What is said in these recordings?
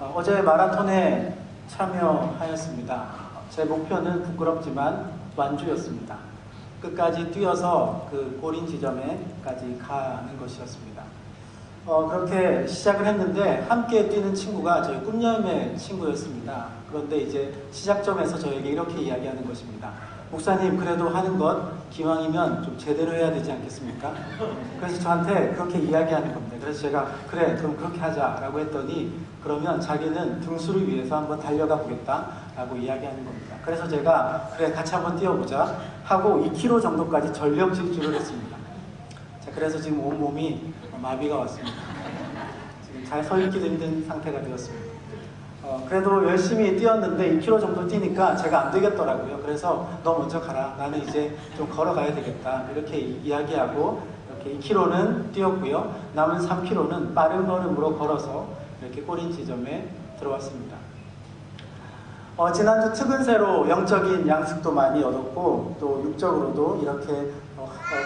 어제 마라톤에 참여하였습니다. 제 목표는 부끄럽지만 완주였습니다. 끝까지 뛰어서 그 골인 지점에까지 가는 것이었습니다. 그렇게 시작을 했는데 함께 뛰는 친구가 저희 꿈여임의 친구였습니다. 그런데 이제 시작점에서 저에게 이렇게 이야기하는 것입니다. 목사님, 그래도 하는 것 기왕이면 좀 제대로 해야 되지 않겠습니까? 그래서 저한테 그렇게 이야기하는 겁니다. 그래서 제가 그래, 그럼 그렇게 하자라고 했더니 그러면 자기는 등수를 위해서 한번 달려가 보겠다라고 이야기하는 겁니다. 그래서 제가 그래, 같이 한번 뛰어보자 하고 2km 정도까지 전력 질주를 했습니다. 자, 그래서 지금 온몸이 마비가 왔습니다. 지금 잘 서 있기도 힘든 상태가 되었습니다. 그래도 열심히 뛰었는데 2km 정도 뛰니까 제가 안 되겠더라고요. 그래서 너 먼저 가라. 나는 이제 좀 걸어가야 되겠다. 이렇게 이야기하고 이렇게 2km는 뛰었고요. 남은 3km는 빠른 걸음으로 걸어서 이렇게 골인 지점에 들어왔습니다. 지난주 특은새로 영적인 양식도 많이 얻었고 또 육적으로도 이렇게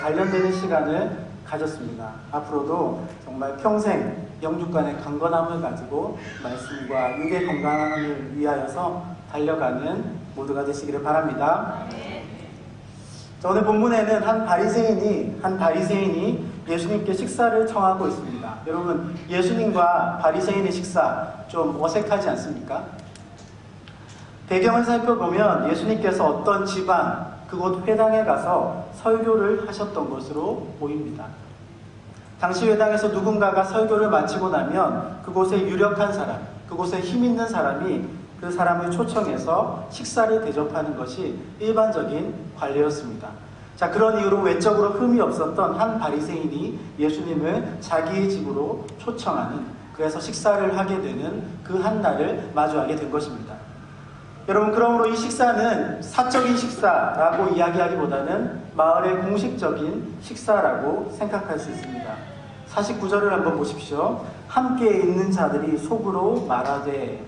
관련되는 시간을 가졌습니다. 앞으로도 정말 평생 영육 간의 강건함을 가지고 말씀과 육의 건강함을 위하여서 달려가는 모두가 되시기를 바랍니다. 오늘 본문에는 한 바리새인이 예수님께 식사를 청하고 있습니다. 여러분, 예수님과 바리새인의 식사 좀 어색하지 않습니까? 배경을 살펴보면 예수님께서 어떤 지방, 그곳 회당에 가서 설교를 하셨던 것으로 보입니다. 당시 회당에서 누군가가 설교를 마치고 나면 그곳에 유력한 사람, 그곳에 힘 있는 사람이 그 사람을 초청해서 식사를 대접하는 것이 일반적인 관례였습니다. 자, 그런 이유로 외적으로 흠이 없었던 한 바리새인이 예수님을 자기의 집으로 초청하는, 그래서 식사를 하게 되는 그 한 날을 마주하게 된 것입니다. 여러분, 그러므로 이 식사는 사적인 식사라고 이야기하기보다는 마을의 공식적인 식사라고 생각할 수 있습니다. 49절을 한번 보십시오. 함께 있는 자들이 속으로 말하되.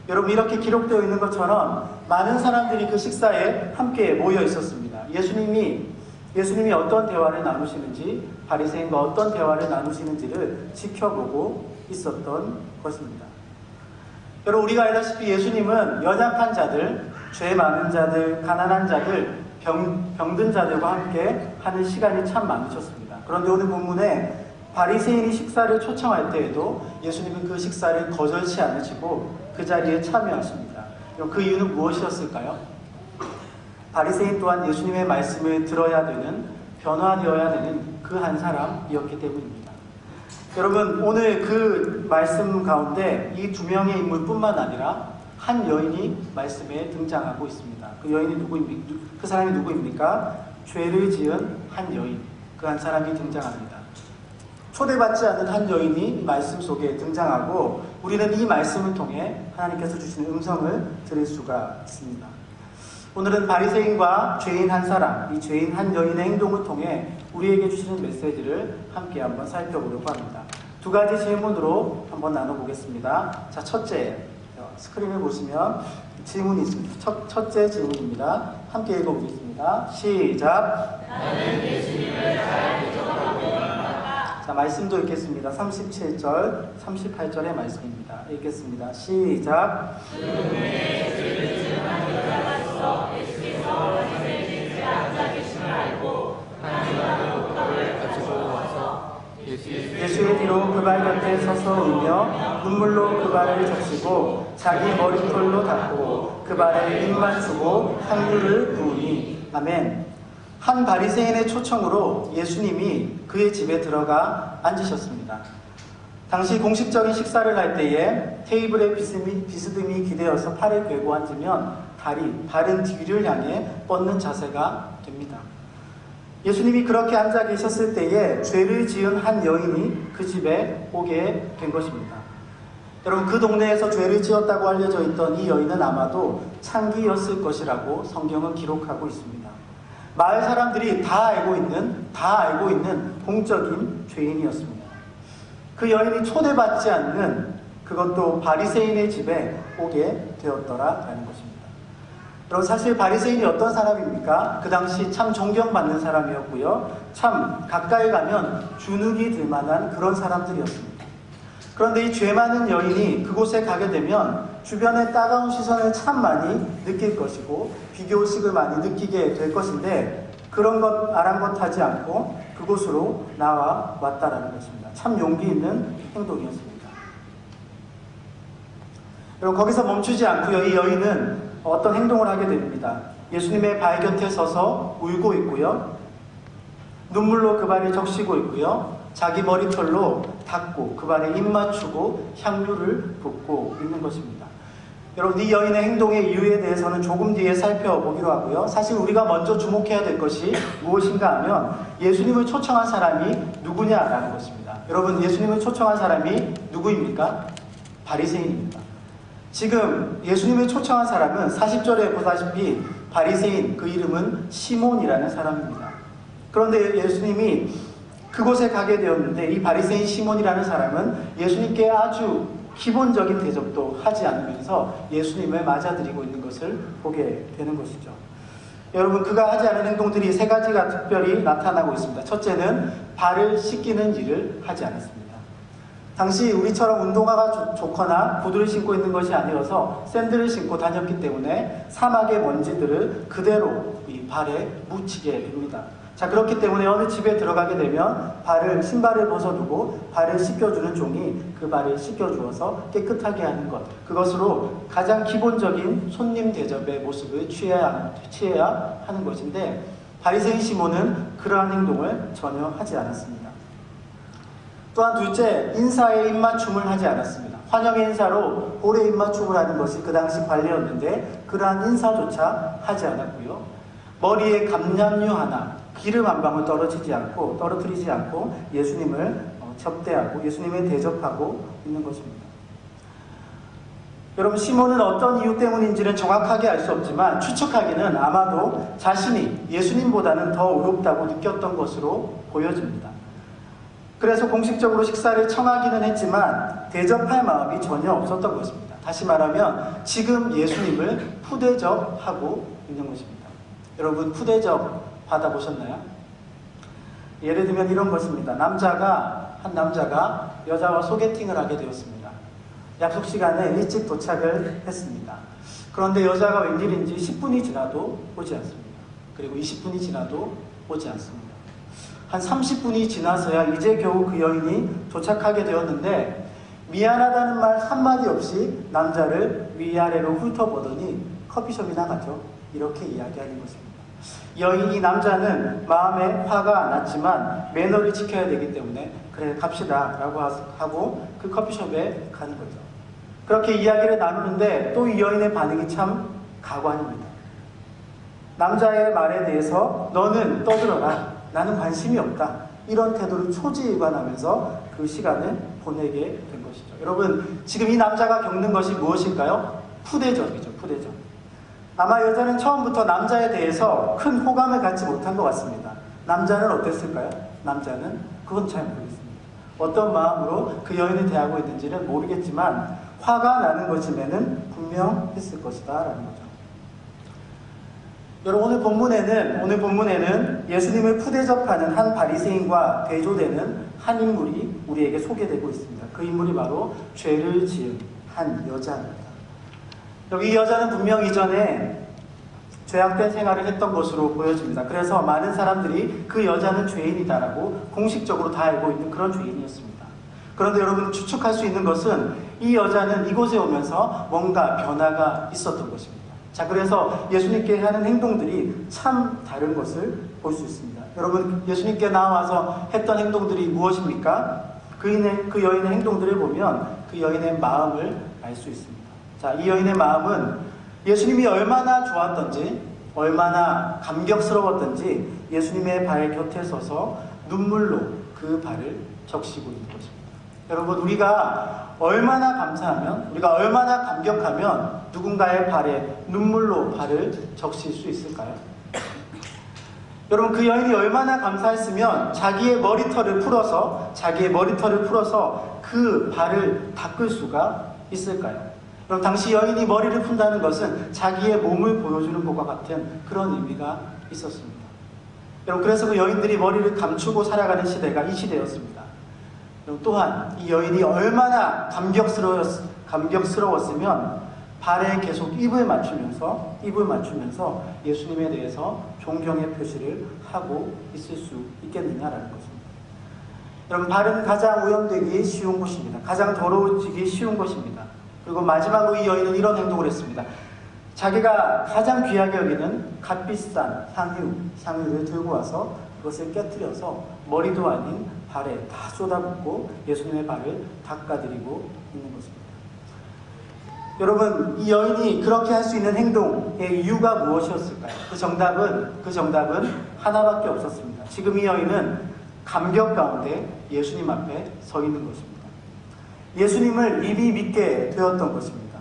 여러분, 이렇게 기록되어 있는 것처럼 많은 사람들이 그 식사에 함께 모여 있었습니다. 예수님이 어떤 대화를 나누시는지, 바리새인과 어떤 대화를 나누시는지를 지켜보고 있었던 것입니다. 여러분, 우리가 알다시피 예수님은 연약한 자들, 죄 많은 자들, 가난한 자들, 병든 자들과 함께 하는 시간이 참 많으셨습니다. 그런데 오늘 본문에 바리새인이 식사를 초청할 때에도 예수님은 그 식사를 거절치 않으시고 그 자리에 참여하십니다. 그 이유는 무엇이었을까요? 바리새인 또한 예수님의 말씀을 들어야 되는, 변화되어야 되는 그 한 사람이었기 때문입니다. 여러분, 오늘 그 말씀 가운데 이 두 명의 인물뿐만 아니라 한 여인이 말씀에 등장하고 있습니다. 그 사람이 누구입니까? 죄를 지은 한 여인, 그 한 사람이 등장합니다. 초대받지 않은 한 여인이 말씀 속에 등장하고 우리는 이 말씀을 통해 하나님께서 주시는 음성을 들을 수가 있습니다. 오늘은 바리새인과 죄인 한 사람, 이 죄인 한 여인의 행동을 통해 우리에게 주시는 메시지를 함께 한번 살펴보려고 합니다. 두 가지 질문으로 한번 나눠보겠습니다. 자, 첫째, 스크린을 보시면 질문이 있습니다. 첫째 질문입니다. 함께 읽어보겠습니다. 시작. 나는 예수님을 잘 부정하고 있다. 자, 말씀도 읽겠습니다. 37절, 38절의 말씀입니다. 읽겠습니다. 시작. 그분의 죄를 지은 한 여자가 있어 예수께서 바리새인의 앉아 계심을 알고 한여자가 옷가루를 가지고 와서 예수의 뒤로 그 발 곁에 서서 울며 눈물로 그 발을 적시고 자기 머리털로 닦고 그 발에 입만 주고 향유를 부으니. 아멘. 한 바리새인의 초청으로 예수님이 그의 집에 들어가 앉으셨습니다. 당시 공식적인 식사를 할 때에 테이블에 비스듬히 기대어서 팔을 꿰고 앉으면 발은 뒤를 향해 뻗는 자세가 됩니다. 예수님이 그렇게 앉아 계셨을 때에 죄를 지은 한 여인이 그 집에 오게 된 것입니다. 여러분, 그 동네에서 죄를 지었다고 알려져 있던 이 여인은 아마도 창기였을 것이라고 성경은 기록하고 있습니다. 마을 사람들이 다 알고 있는 공적인 죄인이었습니다. 그 여인이 초대받지 않는, 그것도 바리새인의 집에 오게 되었더라라는 것입니다. 여러분, 사실 바리새인이 어떤 사람입니까? 그 당시 참 존경받는 사람이었고요, 참 가까이 가면 주눅이 들 만한 그런 사람들이었습니다. 그런데 이 죄 많은 여인이 그곳에 가게 되면 주변의 따가운 시선을 참 많이 느낄 것이고 비교의식을 많이 느끼게 될 것인데 그런 것 아랑곳하지 않고 그곳으로 나와 왔다라는 것입니다. 참 용기 있는 행동이었습니다. 여러분, 거기서 멈추지 않고요. 이 여인은 어떤 행동을 하게 됩니다. 예수님의 발 곁에 서서 울고 있고요. 눈물로 그 발을 적시고 있고요. 자기 머리털로 닦고 그 발에 입 맞추고 향유를 붓고 있는 것입니다. 여러분, 이 여인의 행동의 이유에 대해서는 조금 뒤에 살펴보기로 하고요. 사실 우리가 먼저 주목해야 될 것이 무엇인가 하면 예수님을 초청한 사람이 누구냐라는 것입니다. 여러분, 예수님을 초청한 사람이 누구입니까? 바리새인입니다. 지금 예수님을 초청한 사람은 40절에 보다시피 바리새인, 그 이름은 시몬이라는 사람입니다. 그런데 예수님이 그곳에 가게 되었는데 이 바리새인 시몬이라는 사람은 예수님께 아주 기본적인 대접도 하지 않으면서 예수님을 맞아들이고 있는 것을 보게 되는 것이죠. 여러분, 그가 하지 않은 행동들이 세 가지가 특별히 나타나고 있습니다. 첫째는 발을 씻기는 일을 하지 않았습니다. 당시 우리처럼 운동화가 좋거나 구두를 신고 있는 것이 아니어서 샌들을 신고 다녔기 때문에 사막의 먼지들을 그대로 이 발에 묻히게 됩니다. 자, 그렇기 때문에 어느 집에 들어가게 되면 신발을 벗어두고 발을 씻겨주는 종이 그 발을 씻겨주어서 깨끗하게 하는 것, 그것으로 가장 기본적인 손님 대접의 모습을 취해야 하는 것인데 바리새인 시몬은 그러한 행동을 전혀 하지 않았습니다. 또한 둘째, 인사에 입맞춤을 하지 않았습니다. 환영의 인사로 볼에 입맞춤을 하는 것이 그 당시 관례였는데 그러한 인사조차 하지 않았고요. 머리에 감람류 하나, 기름 한 방울 떨어뜨리지 않고 예수님을 접대하고 예수님을 대접하고 있는 것입니다. 여러분, 시몬은 어떤 이유 때문인지는 정확하게 알 수 없지만 추측하기는 아마도 자신이 예수님보다는 더 의롭다고 느꼈던 것으로 보여집니다. 그래서 공식적으로 식사를 청하기는 했지만 대접할 마음이 전혀 없었던 것입니다. 다시 말하면 지금 예수님을 푸대접하고 있는 것입니다. 여러분, 푸대접 받아보셨나요? 예를 들면 이런 것입니다. 한 남자가 여자와 소개팅을 하게 되었습니다. 약속 시간에 일찍 도착을 했습니다. 그런데 여자가 웬일인지 10분이 지나도 오지 않습니다. 그리고 20분이 지나도 오지 않습니다. 한 30분이 지나서야 이제 겨우 그 여인이 도착하게 되었는데 미안하다는 말 한마디 없이 남자를 위아래로 훑어보더니 커피숍이나 가죠. 이렇게 이야기하는 것입니다. 이 남자는 마음에 화가 났지만 매너를 지켜야 되기 때문에 그래 갑시다 라고 하고 그 커피숍에 가는 거죠. 그렇게 이야기를 나누는데 또 이 여인의 반응이 참 가관입니다. 남자의 말에 대해서 너는 떠들어라, 나는 관심이 없다, 이런 태도를 초지일관하면서 그 시간을 보내게 된 것이죠. 여러분, 지금 이 남자가 겪는 것이 무엇일까요? 푸대접이죠. 푸대접. 아마 여자는 처음부터 남자에 대해서 큰 호감을 갖지 못한 것 같습니다. 남자는 어땠을까요? 남자는 그건 잘 모르겠습니다. 어떤 마음으로 그 여인을 대하고 있는지는 모르겠지만 화가 나는 것임에는 분명했을 것이다 라는 거죠. 여러분, 오늘 본문에는 예수님을 푸대접하는 한 바리새인과 대조되는 한 인물이 우리에게 소개되고 있습니다. 그 인물이 바로 죄를 지은 한 여자입니다. 여기 이 여자는 분명 이전에 죄악된 생활을 했던 것으로 보여집니다. 그래서 많은 사람들이 그 여자는 죄인이다라고 공식적으로 다 알고 있는 그런 죄인이었습니다. 그런데 여러분, 추측할 수 있는 것은 이 여자는 이곳에 오면서 뭔가 변화가 있었던 것입니다. 자, 그래서 예수님께 하는 행동들이 참 다른 것을 볼 수 있습니다. 여러분, 예수님께 나와서 했던 행동들이 무엇입니까? 그 여인의 행동들을 보면 그 여인의 마음을 알 수 있습니다. 자, 이 여인의 마음은 예수님이 얼마나 좋았던지, 얼마나 감격스러웠던지 예수님의 발 곁에 서서 눈물로 그 발을 적시고 있는 것입니다. 여러분, 우리가 얼마나 감사하면, 우리가 얼마나 감격하면 누군가의 발에 눈물로 발을 적실 수 있을까요? 여러분, 그 여인이 얼마나 감사했으면 자기의 머리털을 풀어서 그 발을 닦을 수가 있을까요? 그럼 당시 여인이 머리를 푼다는 것은 자기의 몸을 보여주는 것과 같은 그런 의미가 있었습니다. 여러분, 그래서 그 여인들이 머리를 감추고 살아가는 시대가 이 시대였습니다. 또한 이 여인이 얼마나 감격스러웠으면 발에 계속 입을 맞추면서 예수님에 대해서 존경의 표시를 하고 있을 수 있겠느냐라는 것입니다. 여러분, 발은 가장 오염되기 쉬운 곳입니다. 가장 더러워지기 쉬운 곳입니다. 그리고 마지막으로 이 여인은 이런 행동을 했습니다. 자기가 가장 귀하게 여기는 값비싼 향유를 들고 와서 그것을 깨뜨려서 머리도 아닌 발에 다 쏟아붓고 예수님의 발을 닦아드리고 있는 것입니다. 여러분, 이 여인이 그렇게 할 수 있는 행동의 이유가 무엇이었을까요? 그 정답은 하나밖에 없었습니다. 지금 이 여인은 감격 가운데 예수님 앞에 서 있는 것입니다. 예수님을 이미 믿게 되었던 것입니다.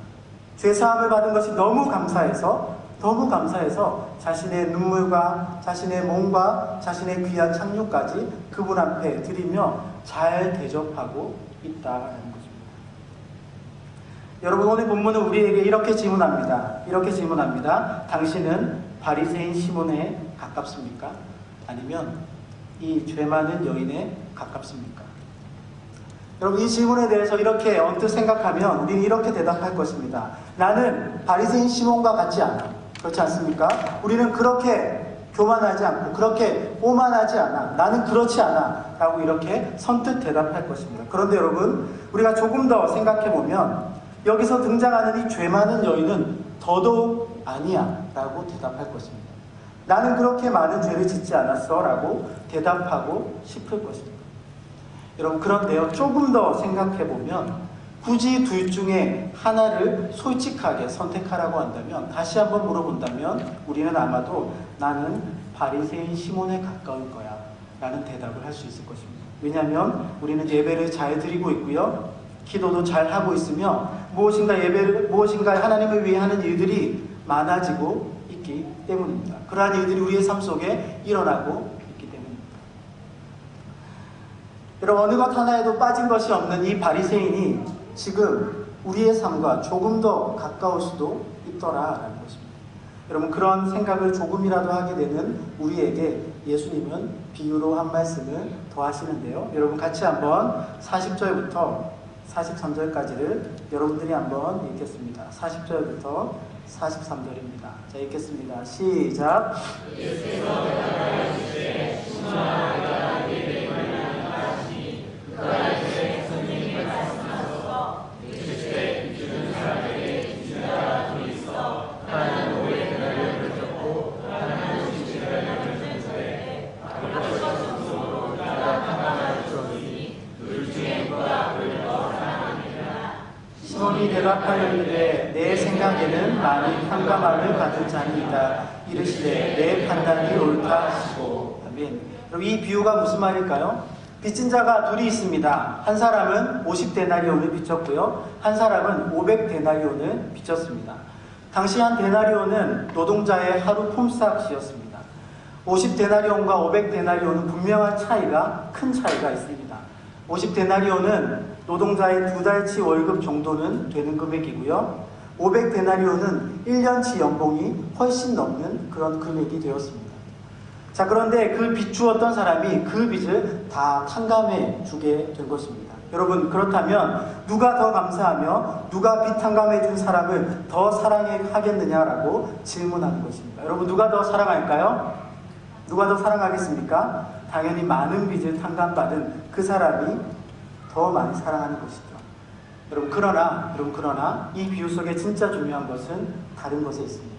죄사함을 받은 것이 너무 감사해서 자신의 눈물과 자신의 몸과 자신의 귀한 착류까지 그분 앞에 드리며 잘 대접하고 있다는 것입니다. 여러분, 오늘 본문은 우리에게 이렇게 질문합니다. 당신은 바리새인 시몬에 가깝습니까? 아니면 이 죄 많은 여인에 가깝습니까? 여러분, 이 질문에 대해서 이렇게 언뜻 생각하면 우리는 이렇게 대답할 것입니다. 나는 바리새인 시몬과 같지 않아. 그렇지 않습니까? 우리는 그렇게 교만하지 않고 그렇게 오만하지 않아. 나는 그렇지 않아. 라고 이렇게 선뜻 대답할 것입니다. 그런데 여러분, 우리가 조금 더 생각해보면 여기서 등장하는 이 죄 많은 여인은 더더욱 아니야 라고 대답할 것입니다. 나는 그렇게 많은 죄를 짓지 않았어 라고 대답하고 싶을 것입니다. 여러분, 그런데요, 조금 더 생각해보면 굳이 둘 중에 하나를 솔직하게 선택하라고 한다면, 다시 한번 물어본다면 우리는 아마도 나는 바리새인 시몬에 가까울 거야 라는 대답을 할 수 있을 것입니다. 왜냐하면 우리는 예배를 잘 드리고 있고요, 기도도 잘 하고 있으며 무엇인가 하나님을 위해 하는 일들이 많아지고 있기 때문입니다. 그러한 일들이 우리의 삶 속에 일어나고 있기 때문입니다. 여러분, 어느 것 하나에도 빠진 것이 없는 이 바리새인이 지금 우리의 삶과 조금 더 가까울 수도 있더라라는 것입니다. 여러분, 그런 생각을 조금이라도 하게 되는 우리에게 예수님은 비유로 한 말씀을 더 하시는데요. 여러분, 같이 한번 40절부터 43절까지를 여러분들이 한번 읽겠습니다. 40절부터 43절입니다. 자, 읽겠습니다. 시작. 시몬이 대답하였는데 내 생각에는 많이 탕감함을 받은 자니이다. 이르시되 내 판단이 옳다 하시고. 아멘. 그럼 이 비유가 무슨 말일까요? 빚진 자가 둘이 있습니다. 한 사람은 50데나리온을 빚졌고요, 한 사람은 500데나리온을 빚졌습니다. 당시 한 데나리온은 노동자의 하루 품삯이었습니다. 50데나리온과 500데나리온은 분명한 큰 차이가 있습니다. 50데나리온은 노동자의 2달치 월급 정도는 되는 금액이고요, 500데나리온은 1년치 연봉이 훨씬 넘는 그런 금액이 되었습니다. 자, 그런데 그 빚 주었던 사람이 그 빚을 다 탕감해 주게 된 것입니다. 여러분, 그렇다면 누가 더 감사하며 누가 빚 탕감해 준 사람을 더 사랑하겠느냐라고 질문하는 것입니다. 여러분, 누가 더 사랑할까요? 누가 더 사랑하겠습니까? 당연히 많은 빚을 탕감받은 그 사람이 더 많이 사랑하는 것이죠. 여러분, 그러나 이 비유 속에 진짜 중요한 것은 다른 것에 있습니다.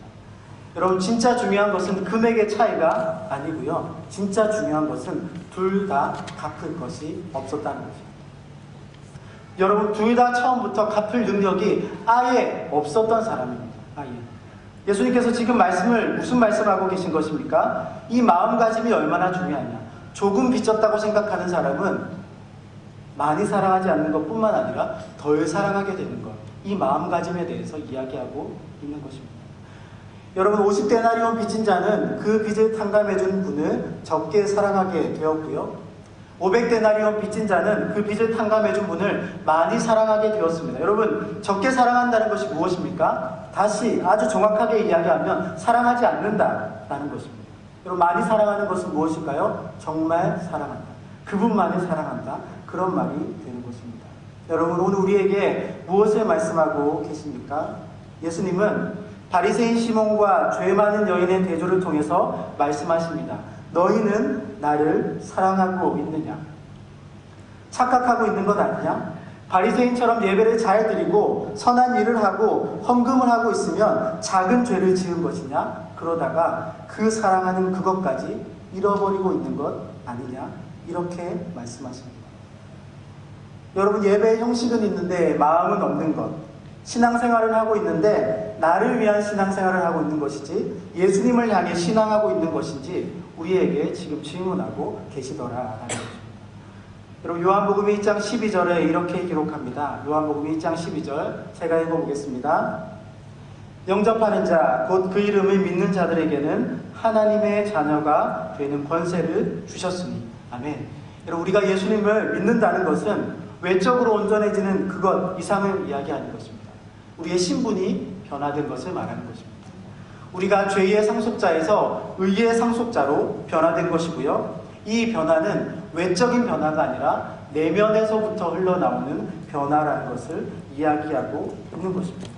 여러분, 진짜 중요한 것은 금액의 차이가 아니고요, 진짜 중요한 것은 둘 다 갚을 것이 없었다는 거죠. 여러분, 둘 다 처음부터 갚을 능력이 아예 없었던 사람입니다. 아예. 예수님께서 지금 무슨 말씀하고 계신 것입니까? 이 마음가짐이 얼마나 중요하냐. 조금 빚졌다고 생각하는 사람은 많이 사랑하지 않는 것뿐만 아니라 덜 사랑하게 되는 것, 이 마음가짐에 대해서 이야기하고 있는 것입니다. 여러분, 50데나리온 빚진 자는 그 빚을 탕감해준 분을 적게 사랑하게 되었고요, 500데나리온 빚진 자는 그 빚을 탕감해준 분을 많이 사랑하게 되었습니다. 여러분, 적게 사랑한다는 것이 무엇입니까? 다시 아주 정확하게 이야기하면 사랑하지 않는다라는 것입니다. 여러분, 많이 사랑하는 것은 무엇일까요? 정말 사랑한다, 그분만을 사랑한다, 그런 말이 되는 것입니다. 여러분, 오늘 우리에게 무엇을 말씀하고 계십니까? 예수님은 바리새인 시몬과 죄 많은 여인의 대조를 통해서 말씀하십니다. 너희는 나를 사랑하고 있느냐? 착각하고 있는 것 아니냐? 바리새인처럼 예배를 잘 드리고 선한 일을 하고 헌금을 하고 있으면 작은 죄를 지은 것이냐? 그러다가 그 사랑하는 그것까지 잃어버리고 있는 것 아니냐? 이렇게 말씀하십니다. 여러분, 예배의 형식은 있는데 마음은 없는 것, 신앙생활을 하고 있는데 나를 위한 신앙생활을 하고 있는 것이지 예수님을 향해 신앙하고 있는 것인지 우리에게 지금 질문하고 계시더라라는 것입니다. 여러분, 요한복음 1장 12절에 이렇게 기록합니다. 요한복음 1장 12절 제가 읽어보겠습니다. 영접하는 자, 곧 그 이름을 믿는 자들에게는 하나님의 자녀가 되는 권세를 주셨으니. 아멘. 여러분, 우리가 예수님을 믿는다는 것은 외적으로 온전해지는 그것 이상을 이야기하는 것입니다. 우리의 신분이 변화된 것을 말하는 것입니다. 우리가 죄의 상속자에서 의의 상속자로 변화된 것이고요. 이 변화는 외적인 변화가 아니라 내면에서부터 흘러나오는 변화라는 것을 이야기하고 있는 것입니다.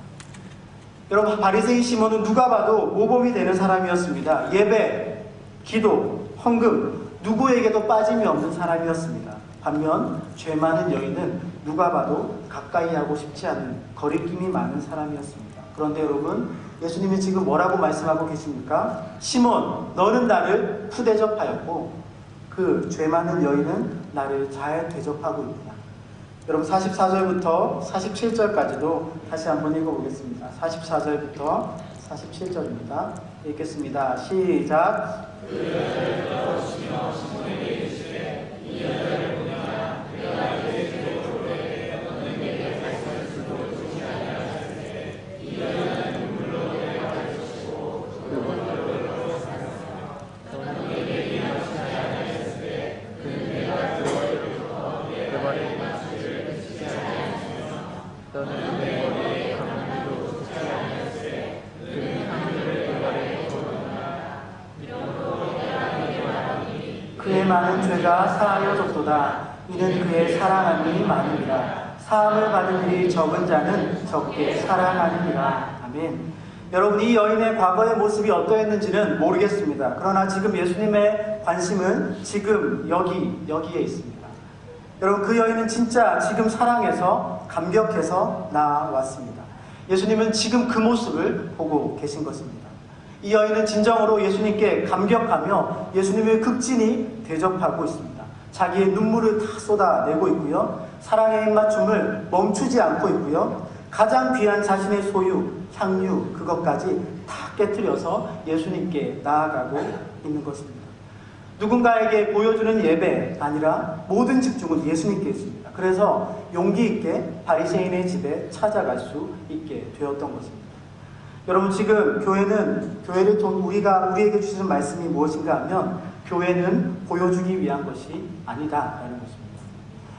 여러분, 바리새인 시몬은 누가 봐도 모범이 되는 사람이었습니다. 예배, 기도, 헌금 누구에게도 빠짐이 없는 사람이었습니다. 반면 죄 많은 여인은 누가 봐도 가까이 하고 싶지 않은 거리낌이 많은 사람이었습니다. 그런데 여러분, 예수님이 지금 뭐라고 말씀하고 계십니까? 시몬, 너는 나를 푸대접하였고 그 죄 많은 여인은 나를 잘 대접하고 있구나. 여러분, 44절부터 47절까지도 다시 한번 읽어보겠습니다. 44절부터 47절입니다. 읽겠습니다. 시작. 그의 많은 죄가 사하여졌도다. 이는 그의 사랑함이 많으니라. 사함을 받은 일이 적은 자는 적게 사랑하느니라. 아멘. 여러분, 이 여인의 과거의 모습이 어떠했는지는 모르겠습니다. 그러나 지금 예수님의 관심은 지금 여기에 있습니다. 여러분, 그 여인은 진짜 지금 사랑해서 감격해서 나왔습니다. 예수님은 지금 그 모습을 보고 계신 것입니다. 이 여인은 진정으로 예수님께 감격하며 예수님을 극진히 대접하고 있습니다. 자기의 눈물을 다 쏟아내고 있고요. 사랑의 입맞춤을 멈추지 않고 있고요. 가장 귀한 자신의 소유, 향유, 그것까지 다 깨트려서 예수님께 나아가고 있는 것입니다. 누군가에게 보여주는 예배 아니라 모든 집중은 예수님께 있습니다. 그래서 용기 있게 바리새인의 집에 찾아갈 수 있게 되었던 것입니다. 여러분, 지금 교회를 통해 우리에게 주시는 말씀이 무엇인가 하면 교회는 보여주기 위한 것이 아니다라는 것입니다.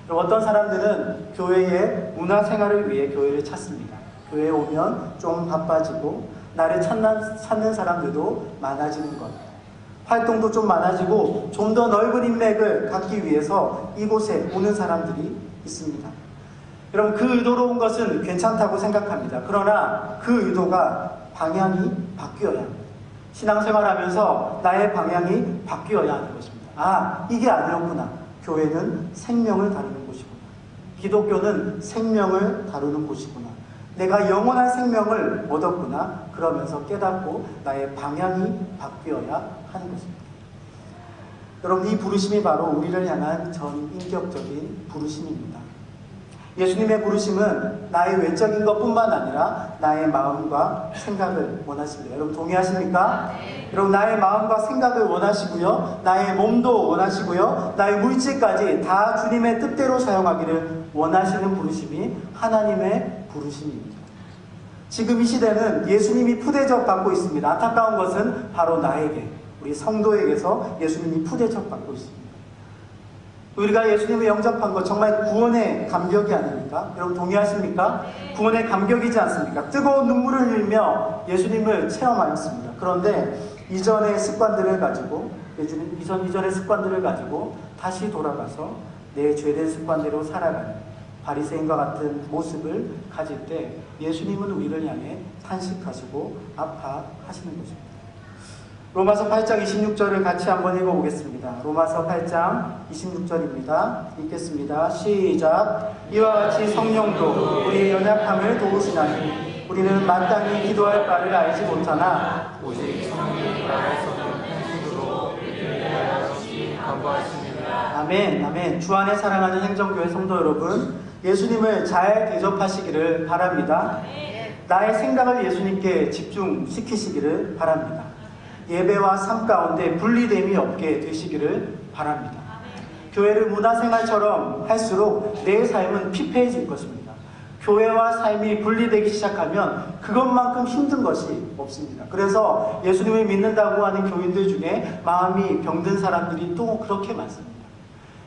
여러분, 어떤 사람들은 교회의 문화생활을 위해 교회를 찾습니다. 교회에 오면 좀 바빠지고 나를 찾는 사람들도 많아지는 것, 활동도 좀 많아지고 좀 더 넓은 인맥을 갖기 위해서 이곳에 오는 사람들이 있습니다. 여러분, 그 의도로 온 것은 괜찮다고 생각합니다. 그러나 그 의도가 방향이 바뀌어야 합니다. 신앙생활하면서 나의 방향이 바뀌어야 하는 것입니다. 아, 이게 아니었구나. 교회는 생명을 다루는 곳이구나. 기독교는 생명을 다루는 곳이구나. 내가 영원한 생명을 얻었구나. 그러면서 깨닫고 나의 방향이 바뀌어야 하는 것입니다. 여러분, 이 부르심이 바로 우리를 향한 전인격적인 부르심입니다. 예수님의 부르심은 나의 외적인 것뿐만 아니라 나의 마음과 생각을 원하십니다. 여러분, 동의하십니까? 네. 여러분, 나의 마음과 생각을 원하시고요. 나의 몸도 원하시고요. 나의 물질까지 다 주님의 뜻대로 사용하기를 원하시는 부르심이 하나님의 부르심입니다. 지금 이 시대는 예수님이 푸대접 받고 있습니다. 안타까운 것은 바로 나에게, 우리 성도에게서 예수님이 푸대접 받고 있습니다. 우리가 예수님을 영접한 것 정말 구원의 감격이 아닙니까? 여러분, 동의하십니까? 네. 구원의 감격이지 않습니까? 뜨거운 눈물을 흘리며 예수님을 체험하였습니다. 그런데 이전의 습관들을 가지고 다시 돌아가서 내 죄된 습관대로 살아가는 바리새인과 같은 모습을 가질 때 예수님은 우리를 향해 탄식하시고 아파하시는 것입니다. 로마서 8장 26절을 같이 한번 읽어보겠습니다. 로마서 8장 26절입니다. 읽겠습니다. 시작. 이와 같이 성령도 우리의 연약함을 도우시나니 우리는 마땅히 기도할 바를 알지 못하나 오직 성령이 나라에서는 탄식으로 우리를 위하여 간구하십니다. 아멘, 아멘. 주 안에 사랑하는 행정교회 성도 여러분, 예수님을 잘 대접하시기를 바랍니다. 나의 생각을 예수님께 집중시키시기를 바랍니다. 예배와 삶 가운데 분리됨이 없게 되시기를 바랍니다. 교회를 문화생활처럼 할수록 내 삶은 피폐해질 것입니다. 교회와 삶이 분리되기 시작하면 그것만큼 힘든 것이 없습니다. 그래서 예수님을 믿는다고 하는 교인들 중에 마음이 병든 사람들이 또 그렇게 많습니다.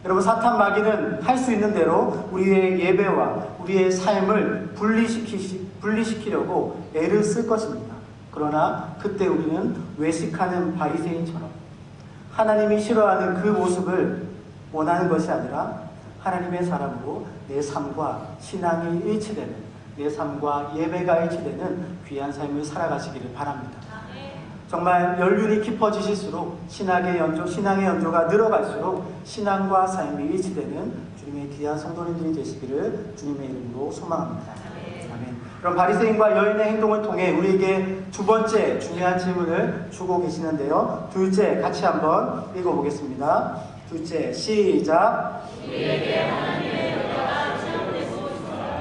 여러분, 사탄 마귀는 할 수 있는 대로 우리의 예배와 우리의 삶을 분리시키려고 애를 쓸 것입니다. 그러나 그때 우리는 외식하는 바리새인처럼 하나님이 싫어하는 그 모습을 원하는 것이 아니라 하나님의 사람으로 내 삶과 신앙이 일치되는, 내 삶과 예배가 일치되는 귀한 삶을 살아가시기를 바랍니다. 정말 연륜이 깊어지실수록 신앙의 연조가 늘어갈수록 신앙과 삶이 일치되는 주님의 귀한 성도님들이 되시기를 주님의 이름으로 소망합니다. 아멘. 그럼 바리새인과 여인의 행동을 통해 우리에게 두 번째 중요한 질문을 주고 계시는데요. 둘째 같이 한번 읽어보겠습니다. 둘째 시작.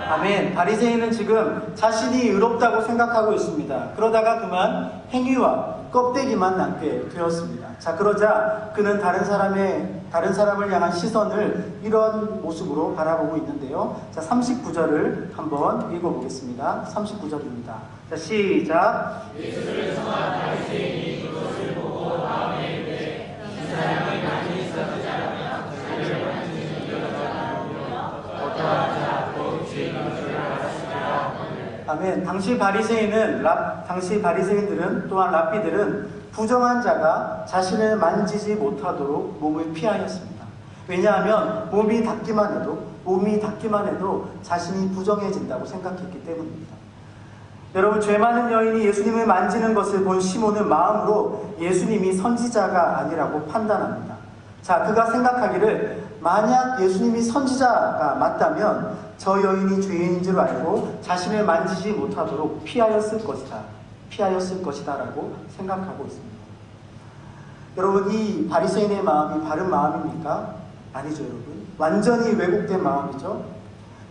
아멘. 바리새인은 지금 자신이 의롭다고 생각하고 있습니다. 그러다가 그만 행위와 껍데기만 남게 되었습니다. 자, 그러자 그는 다른 사람을 향한 시선을 이런 모습으로 바라보고 있는데요. 자, 39절을 한번 읽어보겠습니다. 39절입니다. 자, 시작. 예수를 청한 바리새인이 그것을 보고 마음에 이르되 이 사람이 많이 있었지 않으면 자기를 완전히 일어나며 어떠한 자 곧 죄인인 줄 알았으리라. 아멘. 당시 바리새인들은 또한 랍비들은 부정한 자가 자신을 만지지 못하도록 몸을 피하였습니다. 왜냐하면 몸이 닿기만 해도 자신이 부정해진다고 생각했기 때문입니다. 여러분, 죄 많은 여인이 예수님을 만지는 것을 본 시몬은 마음으로 예수님이 선지자가 아니라고 판단합니다. 자, 그가 생각하기를 만약 예수님이 선지자가 맞다면 저 여인이 죄인인 줄 알고 자신을 만지지 못하도록 피하였을 것이다 라고 생각하고 있습니다. 여러분, 이 바리새인의 마음이 바른 마음입니까? 아니죠, 여러분. 완전히 왜곡된 마음이죠.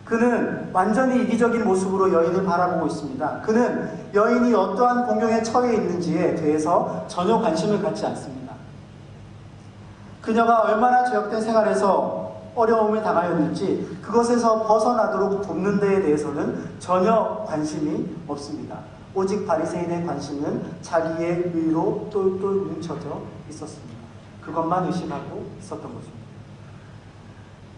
그는 완전히 이기적인 모습으로 여인을 바라보고 있습니다. 그는 여인이 어떠한 공경에 처해 있는지에 대해서 전혀 관심을 갖지 않습니다. 그녀가 얼마나 죄악된 생활에서 어려움을 당하였는지 그것에서 벗어나도록 돕는 데에 대해서는 전혀 관심이 없습니다. 오직 바리새인의 관심은 자기의 의로 똘똘 뭉쳐져 있었습니다. 그것만 의식하고 있었던 것입니다.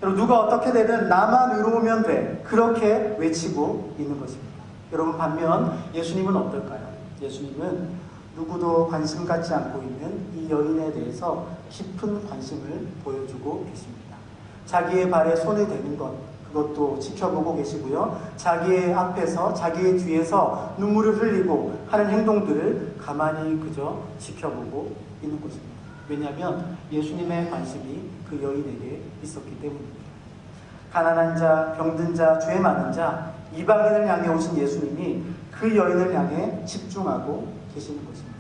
여러분, 누가 어떻게 되든 나만 의로우면 돼, 그렇게 외치고 있는 것입니다. 여러분, 반면 예수님은 어떨까요? 예수님은 누구도 관심 갖지 않고 있는 이 여인에 대해서 깊은 관심을 보여주고 계십니다. 자기의 발에 손을 대는 것, 그것도 지켜보고 계시고요. 자기의 앞에서, 자기의 뒤에서 눈물을 흘리고 하는 행동들을 가만히 그저 지켜보고 있는 것입니다. 왜냐하면 예수님의 관심이 그 여인에게 있었기 때문입니다. 가난한 자, 병든 자, 죄 많은 자, 이방인을 향해 오신 예수님이 그 여인을 향해 집중하고 계시는 것입니다.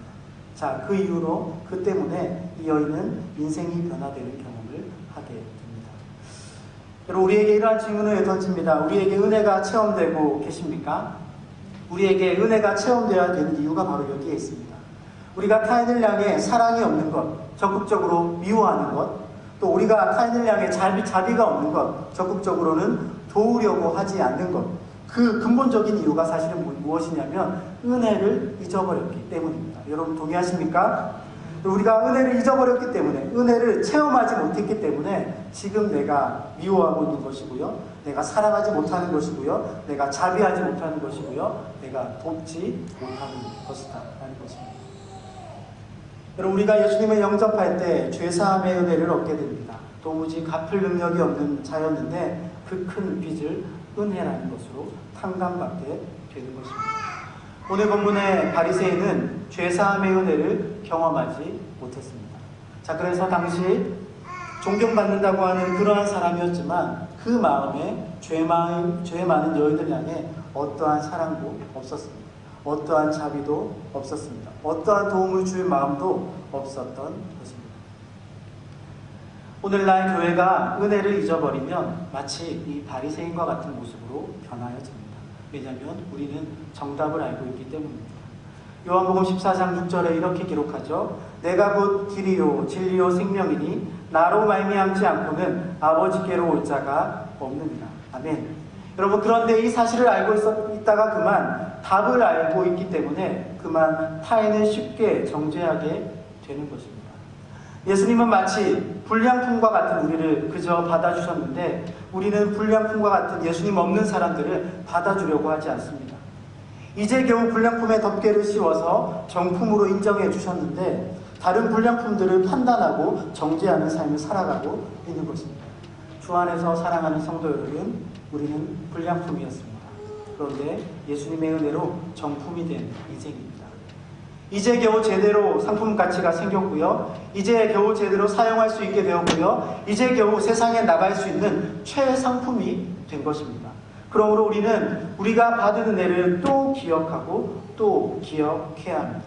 자, 그 이후로, 그 때문에 이 여인은 인생이 변화되는 경험을 하게 됩니다. 여러분, 우리에게 이러한 질문을 던집니다. 우리에게 은혜가 체험되고 계십니까? 우리에게 은혜가 체험되어야 되는 이유가 바로 여기에 있습니다. 우리가 타인을 향해 사랑이 없는 것, 적극적으로 미워하는 것, 또 우리가 타인을 향해 자비가 없는 것, 적극적으로는 도우려고 하지 않는 것, 그 근본적인 이유가 사실은 무엇이냐면 은혜를 잊어버렸기 때문입니다. 여러분, 동의하십니까? 우리가 은혜를 잊어버렸기 때문에, 은혜를 체험하지 못했기 때문에 지금 내가 미워하고 있는 것이고요, 내가 사랑하지 못하는 것이고요, 내가 자비하지 못하는 것이고요, 내가 돕지 못하는 것이다 라는 것입니다. 여러분, 우리가 예수님을 영접할 때 죄사함의 은혜를 얻게 됩니다. 또 도무지 갚을 능력이 없는 자였는데 그 큰 빚을 은혜라는 것으로 탕감받게 되는 것입니다. 오늘 본문의 바리새인은 죄사함의 은혜를 경험하지 못했습니다. 자, 그래서 당시 존경받는다고 하는 그러한 사람이었지만 그 마음에 죄 많은 여인을 향해 어떠한 사랑도 없었습니다. 어떠한 자비도 없었습니다. 어떠한 도움을 줄 마음도 없었던 것입니다. 오늘날 교회가 은혜를 잊어버리면 마치 이 바리새인과 같은 모습으로 변하여집니다. 왜냐하면 우리는 정답을 알고 있기 때문입니다. 요한복음 14장 6절에 이렇게 기록하죠. 내가 곧 길이요 진리요 생명이니 나로 말미암지 않고는 아버지께로 올 자가 없느니라. 아멘. 여러분, 그런데 이 사실을 알고 있다가 그만 답을 알고 있기 때문에 그만 타인을 쉽게 정죄하게 되는 것입니다. 예수님은 마치 불량품과 같은 우리를 그저 받아주셨는데 우리는 불량품과 같은 예수님 없는 사람들을 받아주려고 하지 않습니다. 이제 겨우 불량품에 덮개를 씌워서 정품으로 인정해 주셨는데 다른 불량품들을 판단하고 정죄하는 삶을 살아가고 있는 것입니다. 주 안에서 사랑하는 성도 여러분, 우리는 불량품이었습니다. 그런데 예수님의 은혜로 정품이 된 인생입니다. 이제 겨우 제대로 상품 가치가 생겼고요. 이제 겨우 제대로 사용할 수 있게 되었고요. 이제 겨우 세상에 나갈 수 있는 최상품이 된 것입니다. 그러므로 우리는 우리가 받은 은혜를 또 기억하고 또 기억해야 합니다.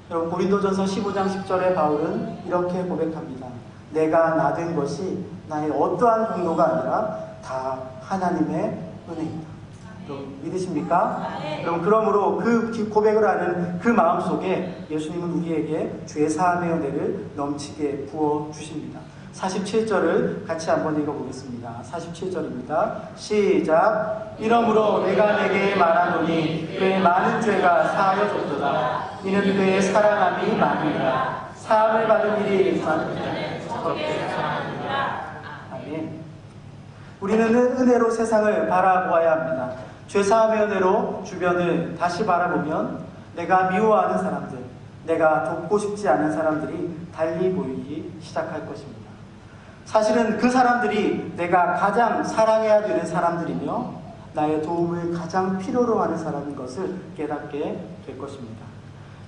여러분, 고린도전서 15장 10절에 바울은 이렇게 고백합니다. 내가 나된 것이 나의 어떠한 공로가 아니라 다 하나님의 은혜입니다. 여러분, 믿으십니까? 여러분, 그러므로 그 고백을 하는 그 마음속에 예수님은 우리에게 죄사함의 은혜를 넘치게 부어주십니다. 47절을 같이 한번 읽어보겠습니다. 47절입니다. 시작. 이러므로 내가 내게 말하노니 그의 많은 죄가 사하여졌도다. 이는 그의 사랑함이 많으니라. 사함을 받은 일이 많으면 적게 사랑하느니라. 아멘. 우리는 은혜로 세상을 바라보아야 합니다. 죄사함의 은혜로 주변을 다시 바라보면 내가 미워하는 사람들, 내가 돕고 싶지 않은 사람들이 달리 보이기 시작할 것입니다. 사실은 그 사람들이 내가 가장 사랑해야 되는 사람들이며 나의 도움을 가장 필요로 하는 사람인 것을 깨닫게 될 것입니다.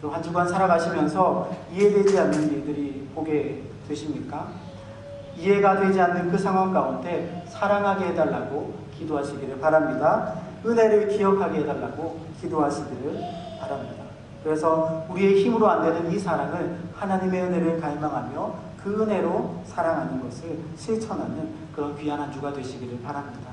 한 주간 살아가시면서 이해되지 않는 일들이 보게 되십니까? 이해가 되지 않는 그 상황 가운데 사랑하게 해달라고 기도하시기를 바랍니다. 은혜를 기억하게 해달라고 기도하시기를 바랍니다. 그래서 우리의 힘으로 안 되는 이 사랑을 하나님의 은혜를 갈망하며 그 은혜로 사랑하는 것을 실천하는 그런 귀한 한 주가 되시기를 바랍니다.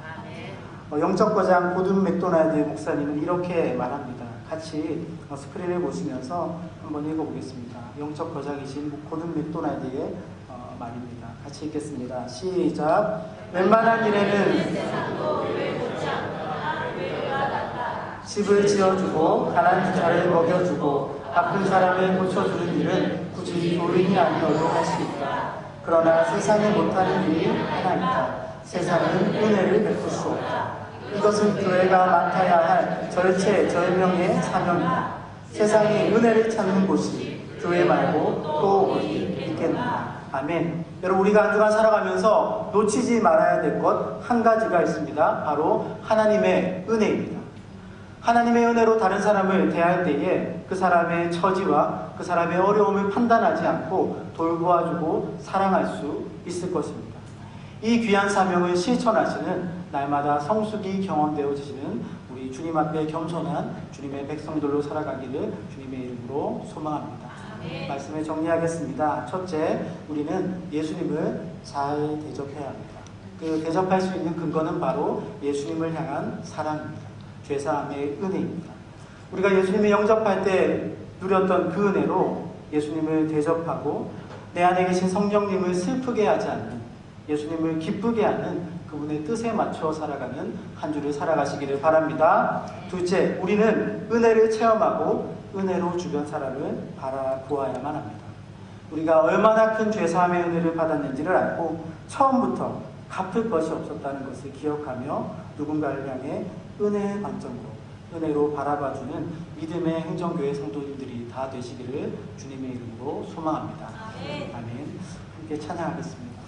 영적거장 고든 맥도날드 목사님은 이렇게 말합니다. 같이 스크린을 보시면서 한번 읽어보겠습니다. 영적거장이신 고든 맥도날드의 말입니다. 같이 읽겠습니다. 시작. 웬만한 일에는 집을 지어주고 가난한 자를 먹여주고 아픈 사람을 고쳐주는 일은 굳이 교인이 아니어도 할 수 있다. 그러나 세상에 못하는 일이 하나 있다. 세상은 은혜를 베풀 수 없다. 이것은 교회가 맡아야 할 절체절명의 사명이다. 세상이 은혜를 찾는 곳이 교회 말고 또 어디 있겠는가. 아멘. 여러분, 우리가 한 주간 살아가면서 놓치지 말아야 될 것 한 가지가 있습니다. 바로 하나님의 은혜입니다. 하나님의 은혜로 다른 사람을 대할 때에 그 사람의 처지와 그 사람의 어려움을 판단하지 않고 돌보아주고 사랑할 수 있을 것입니다. 이 귀한 사명을 실천하시는 날마다 성숙이 경험되어지시는 우리 주님 앞에 겸손한 주님의 백성들로 살아가기를 주님의 이름으로 소망합니다. 말씀을 정리하겠습니다. 첫째, 우리는 예수님을 잘 대접해야 합니다. 그 대접할 수 있는 근거는 바로 예수님을 향한 사랑입니다. 죄사함의 은혜입니다. 우리가 예수님을 영접할 때 누렸던 그 은혜로 예수님을 대접하고 내 안에 계신 성령님을 슬프게 하지 않는, 예수님을 기쁘게 하는 그분의 뜻에 맞춰 살아가는 한 주를 살아가시기를 바랍니다. 둘째, 우리는 은혜를 체험하고 은혜로 주변 사람을 바라보아야만 합니다. 우리가 얼마나 큰 죄사함의 은혜를 받았는지를 알고 처음부터 갚을 것이 없었다는 것을 기억하며 누군가를 향해 은혜의 관점으로, 은혜로 바라봐주는 믿음의 행정교회 성도님들이 다 되시기를 주님의 이름으로 소망합니다. 아멘. 함께 찬양하겠습니다.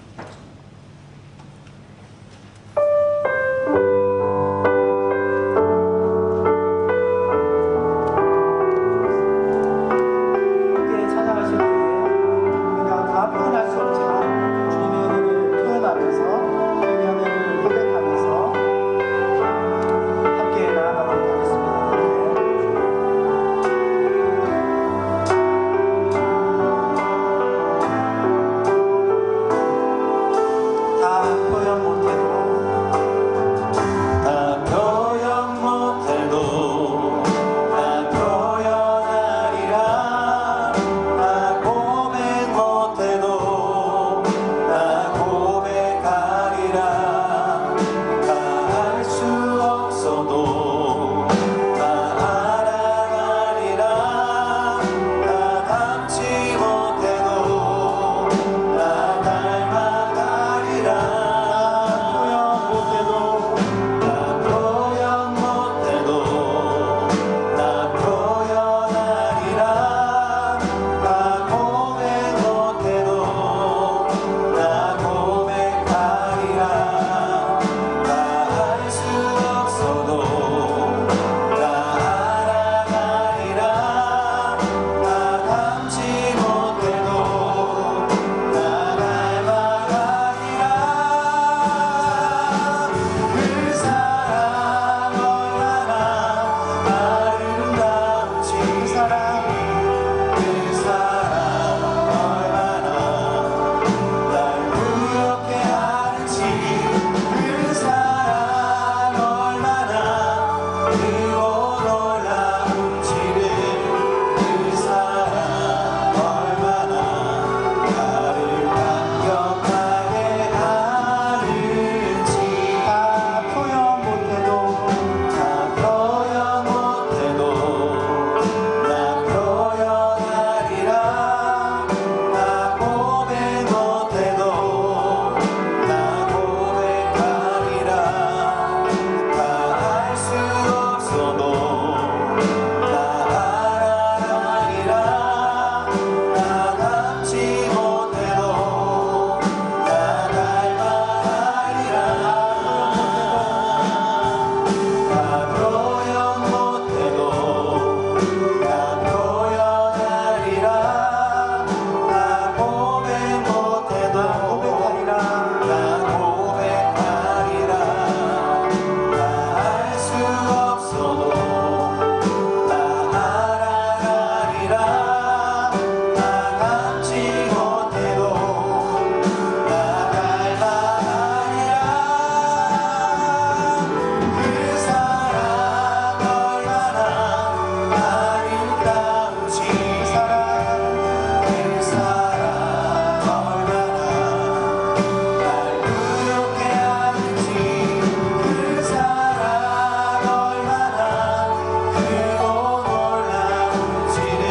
크고 놀라운 지를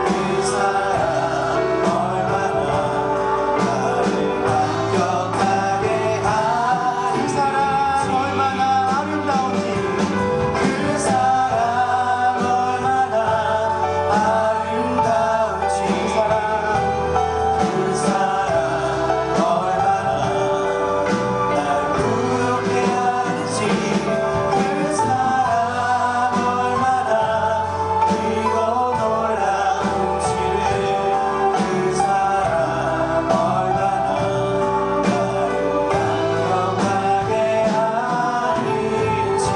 그 사랑 얼마나 나를 감격하게 하는 그 사랑 얼마나 아름다운지 그 사랑 얼마나 아름다운지 그 사랑 얼마나 날 부럽게 하는지 그 사랑 얼마나 크고 놀라운지를 그 사랑 얼마나 나를 감격하게 하는지.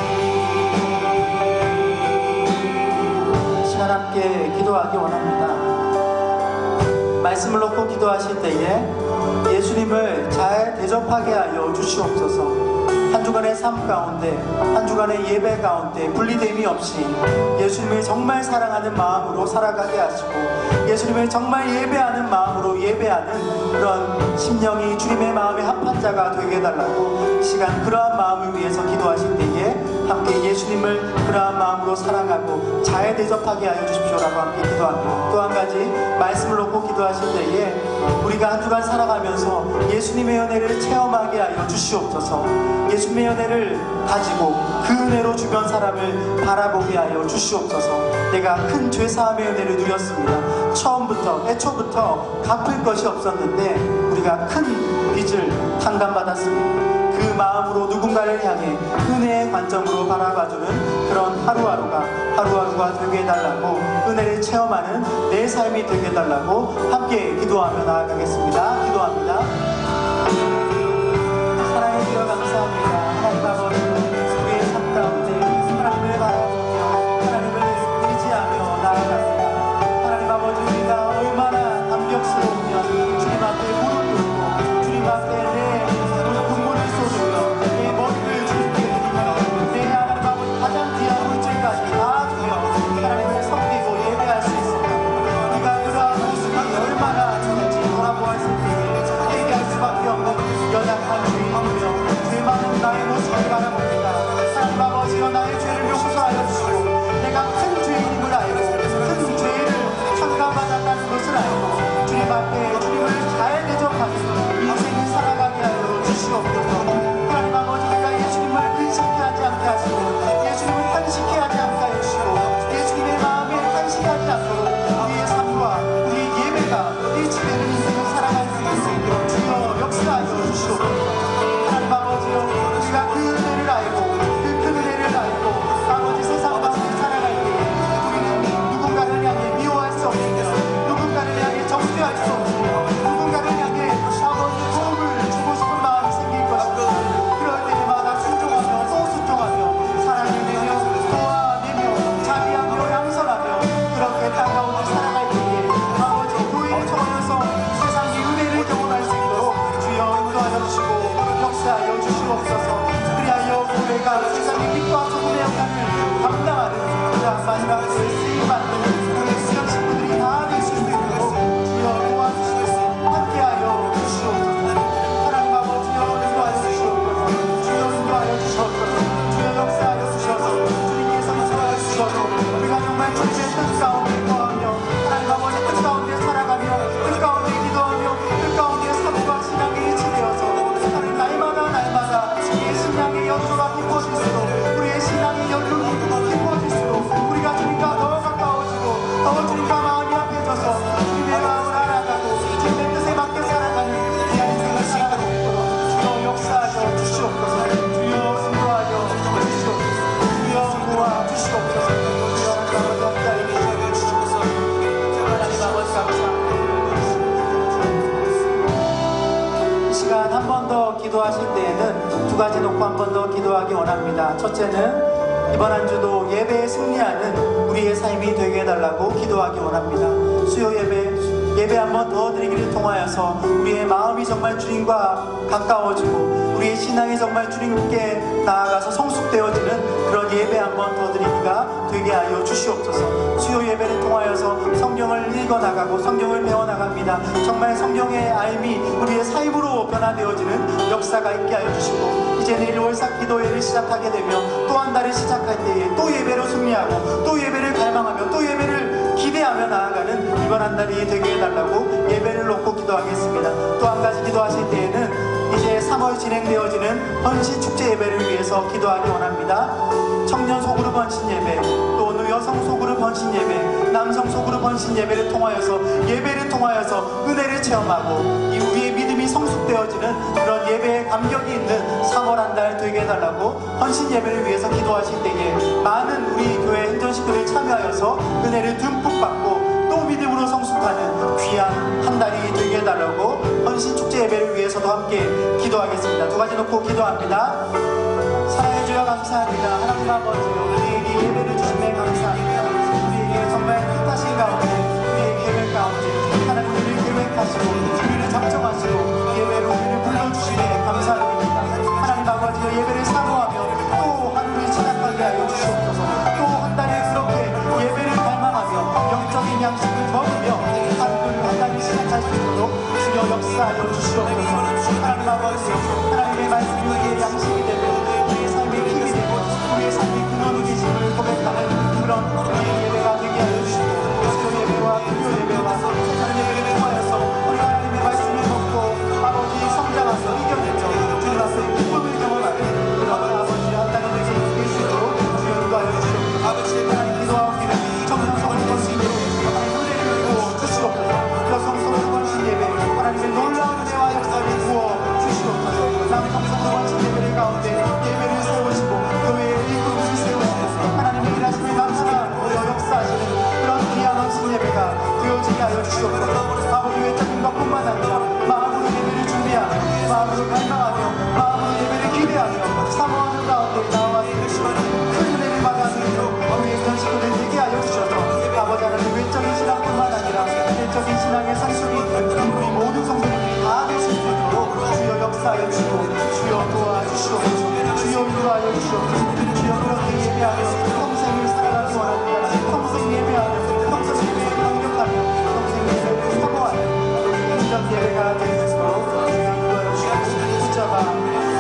시간 함께 기도하기 원합니다. 말씀을 놓고 기도하실 때에 예수님을 잘 대접하게 하여 주시옵소서. 한 주간의 삶 가운데, 한 주간의 예배 가운데 분리됨이 없이 예수님을 정말 사랑하는 마음으로 살아가게 하시고, 예수님을 정말 예배하는 마음으로 예배하는 그런 심령이 주님의 마음에 합한 자가 되게 해달라고, 이 시간 그러한 마음을 위해서 기도하실 때에 함께 예수님을 그러한 마음으로 사랑하고 잘 대접하게 하여 주십시오라고 함께 기도합니다. 또 한 가지 말씀을 놓고 기도하실 때에 우리가 한 주간 살아가면서 예수님의 은혜를 체험하게 하여 주시옵소서. 예수님의 은혜를 가지고 그 은혜로 주변 사람을 바라보게 하여 주시옵소서. 내가 큰 죄사함의 은혜를 누렸습니다. 처음부터 애초부터 갚을 것이 없었는데 우리가 큰 빚을 탕감받았습니다. 그 마음으로 누군가를 향해 은혜의 관점으로 바라봐주는 그런 하루하루가 되게 해달라고, 은혜를 체험하는 내 삶이 되게 해달라고 함께 기도하며 나아가겠습니다. 기도합니다. 사랑해 주여 감사합니다. 하나님 아버지, 우리의 삶 가운데 하나님을 바라보며 하나님을 의지하며 나아갑니다. 하나님 아버지, 우리가 얼마나 감격스러우면 주님 앞에 무릎 꿇고 주님 앞에 내 눈물을 쏟으며 내 머리를 주님께 드리며 내 하나님 아버지 가장 귀한 물질까지 다 주며 하나님을 섬기고 예배할 수 있습니다. 우리가 그러한 모습이 얼마나 좋은지 돌아보았을 때에 얘기할 수밖에 없는 연약한 죄인이며 죄 많은 나의 모습을 바라봅니다. 하나님 아버지여, 나의 죄를 용서하여 주시고 내가 큰 죄인임을 알고 큰 죄를 탕감받았다는 것을 알고 주님 앞에 주님을 잘 대접하는 인생을 살아가게 하여 주시옵소서. 하나님 아버지, 우리가 예수님을 근심케 하지 않게 하시고 예수님을 탄식케 하지 않게 하여 주시고 예수님의 마음에 탄식하지 않도록 우리의 삶과 우리의 예배가 일치되는 인생을 살아갈 수 있도록 주여 역사하여 주시옵소서. 하나님 아버지여, 우리가 그 은혜를 알고 그 큰 은혜를 알고 아버지 세상 가운데 살아갈 때에 우리는 누군가를 향해 미워할 수 없으며 누군가를 향해 정죄할 수 없으며 누군가를 향해 아버지 도움을 주고 싶은 마음이 생길 것입니다. 그럴 때마다 순종하며 또 순종하며 사랑을 내며 도와내며 자비하며 양선하며 그렇게 땅 가운데 살아갈 때에 아버지 교회에 정하여서 세상의 은혜를 경험할 수 있도록 주여 인도하여 주시고 역사하여 주시옵소서. 그리하여 교회가 세상의 빛과 소금의 영향을 감당하는 그러한 마지막 때에 쓰임받는 우리 수련 친구들이 다 될 수 있도록 주여 도와주시옵소서. 함께하여 주시옵소서. 하나님 아버지여, 인도하여 주시옵소서. 주여 인도하여 주시옵소서. 주여 역사하여 주셔서 주님께서 인도하여 주셔서 우리가 정말 주님의 뜻 가운데 거하며 하나님 아버지 뜻 가운데 살아가며 뜻 가운데 기도하며 뜻 가운데 삶과 신앙이 일치되어서 하나님 날마다 우리의 신앙의 연소가 깊어질수록 우리의 신앙의 연륜이 깊어질수록 우리가 주님과 더 가까워지고 더 주님과 마음이 합해져서 주님의 마음을 알아가고 주님의 뜻에 맞게 살아가는 귀한 인생을 살아가고 있도록 주여 역사하여 주시옵소서. 주여 인도하여 주시옵소서. 주여 도와주시옵소서. 주여 하나님 아버지 함께하여 주시옵소서. 하나님 아버지 감사합니다. 이 시간 한 번 더 기도하실 때에는 두 가지 놓고 한 번 더 기도하기 원합니다. 첫째는 이번 한 주도 예배에 승리하는 우리의 삶이 되게 해달라고 기도하기 원합니다. 수요 예배 한 번 더 드리기를 통하여서 우리의 마음이 정말 주님과 가까워지고 우리의 신앙이 정말 주님께 나아가서 성숙되어지는 그런 예배 한 번 더 드리기가 되게 하여 주시옵소서. 수요 예배를 통하여서 성경을 읽어나가고 성경을 배워나갑니다. 정말 성경의 알미 우리의 삶으로 변화되어지는 역사가 있게 하여 주시고 이제 내일 월삭 기도회를 시작하게 되며 또 한 달을 시작할 때에 또 예배로 승리하고 날이 되게 해달라고 예배를 놓고 기도하겠습니다. 또 한 가지 기도하실 때에는 이제 3월 진행되어지는 헌신 축제 예배를 위해서 기도하기 원합니다. 청년 소그룹 헌신 예배, 또 오늘 여성 소그룹 헌신 예배, 남성 소그룹 헌신 예배를 통하여서 은혜를 체험하고 이 우리의 믿음이 성숙되어지는 그런 예배에 감격이 있는 3월 한 달 되게 해달라고 헌신 예배를 위해서 기도하실 때에 많은 우리 교회 행전 식구들이 참여하여서 은혜를 듬뿍 받고 또 믿음으로 성숙하는 귀한 한 달이 되게 해달라고 헌신 축제 예배를 위해서도 함께 기도하겠습니다. 두 가지 놓고 기도합니다. 사랑해 주여 감사합니다. 하나님 아버지요, 우리에게 예배를 주심에 감사합니다. 우리에게 정말 뜻하신 가운데, 우리의 계획 가운데 하나님 우리를 계획하시고 우리를 작정하시고 예배로 우리를 불러주심에 감사드립니다. 하나님 아버지요, 예배를 사모하며 또 하루를 시작하게 하여 주시옵소서. 또 한 달을 그렇게 예배를 갈망하며 영적인 양식을 먹으며 하루를 한 달을 시작할 수 있도록 주여 역사하여 주시옵소서. 하나님 아버지요, 하나님의 말씀이 우리의 양식이 되고 우리의 삶의 힘이 되고 우리의 삶의 근원이 되심을 고백하는 그런 우리의 예배가 되게 하여 주시고 수요 예배와 금요 예배와 다른 예배를 통하여서 우리 하나님의 말씀을 먹고 아버지 성장하며 이겨내며 주님 앞에 기쁨을 경험하는 그런 아버지 한 달이 되게 수 있도록 주여 인도하여 주시옵소서. 아버지 하나님 기도하옵기를 청년성을 건신으로 하나님 은혜를 부어 주시옵소서. 여성성을 건신 예배 하나님의 놀라운 은혜와 역사를 부어 주시옵소서. 남성성을 건신 예배를 가운데 예배를 세우시고 교회의 일꾼을 세우시고 하나님의 일하심을 감사하여 역사하시는 그런 귀한 헌신 예배가 되어지게 하여 주시옵소서. 아버지 외적인 것뿐만 아니라 마음으로 예배를 준비하며 마음으로 갈망하며 마음으로 예배를 기대하며 사모하는 가운데 나와서 큰 은혜를 받아들이는 우리의 그런 식구들 되게 하여 주셔서 아버지 하나님 외적인 신앙뿐만 아니라 내적인 신앙의 상속이 있는 우리 모든 성도들이 다 되실 수 있도록 주여 역사하여 주시고 주여 도와주시옵소서. 주여 인도하여 주시옵소서. 주여 그렇게 예배하며 평생을 살아가기 원합니다. 평생 예배하며 평생 예배에 감격하며 평생 예배를 사모하며 행전 예배가 될 수 있도록 주여 인도하여 주시옵소서. 붙잡아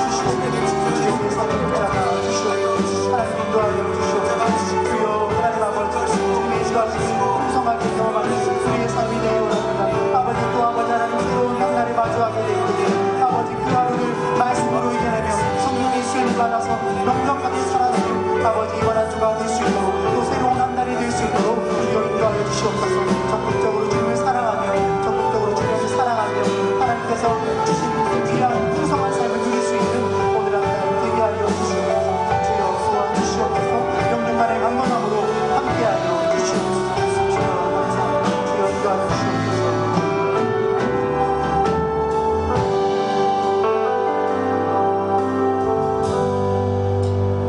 주시옵소서. 주여 사는 붙잡아 주시옵소서. 하나님 인도하여 주시옵소서. 주여 하나님 아버지 주님의 지도하시는 풍성하게 경험하는 우리의 삶이 되어 원합니다. 아버지 또 아버지 하나님 새로운 한날을 마주하게 되기를 아버지 그 하루를 말씀으로 이겨내며 성령의 수행을 받아서 넉넉하게 살아가는 아버지 이번 한 주가 될 수 있도록 또 새로운 한 달이 될 수 있도록 주여 인도하여 주시옵소서. 적극적으로 주님을 사랑하며 적극적으로 주님을 사랑하며 하나님께서 주신 그 귀한 풍성한 삶을 누릴 수 있는 오늘 한 달 되게 하여 주시옵소서. 주여 도와주시옵소서. 영육간의 강건함으로 함께하여 주시옵소서. 주여 감사합니다. 주여 인도하여 주시옵소서.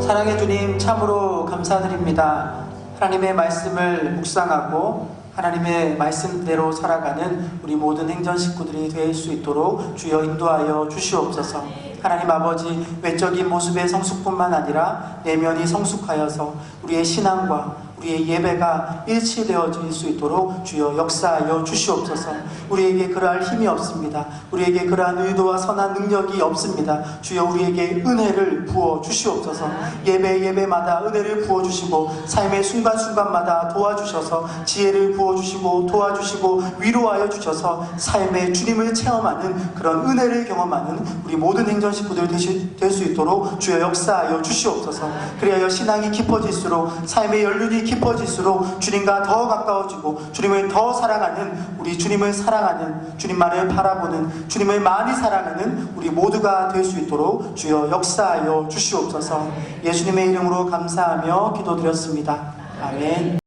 사랑해 주님 참으로 감사드립니다. 하나님의 말씀을 묵상하고 하나님의 말씀대로 살아가는 우리 모든 행전 식구들이 될 수 있도록 주여 인도하여 주시옵소서. 하나님 아버지 외적인 모습의 성숙뿐만 아니라 내면이 성숙하여서 우리의 신앙과 우리의 예배가 일치되어질 수 있도록 주여 역사하여 주시옵소서. 우리에게 그러할 힘이 없습니다. 우리에게 그러한 의도와 선한 능력이 없습니다. 주여 우리에게 은혜를 부어 주시옵소서. 예배마다 은혜를 부어 주시고 삶의 순간순간마다 도와주셔서 지혜를 부어 주시고 도와주시고 위로하여 주셔서 삶의 주님을 체험하는 그런 은혜를 경험하는 우리 모든 행전 식구들 될 수 있도록 주여 역사하여 주시옵소서. 그리하여 신앙이 깊어질수록 삶의 연륜이 깊어질수록 주님과 더 가까워지고 주님을 더 사랑하는 우리 주님을 사랑하는 주님만을 바라보는 주님을 많이 사랑하는 우리 모두가 될 수 있도록 주여 역사하여 주시옵소서. 예수님의 이름으로 감사하며 기도드렸습니다. 아멘.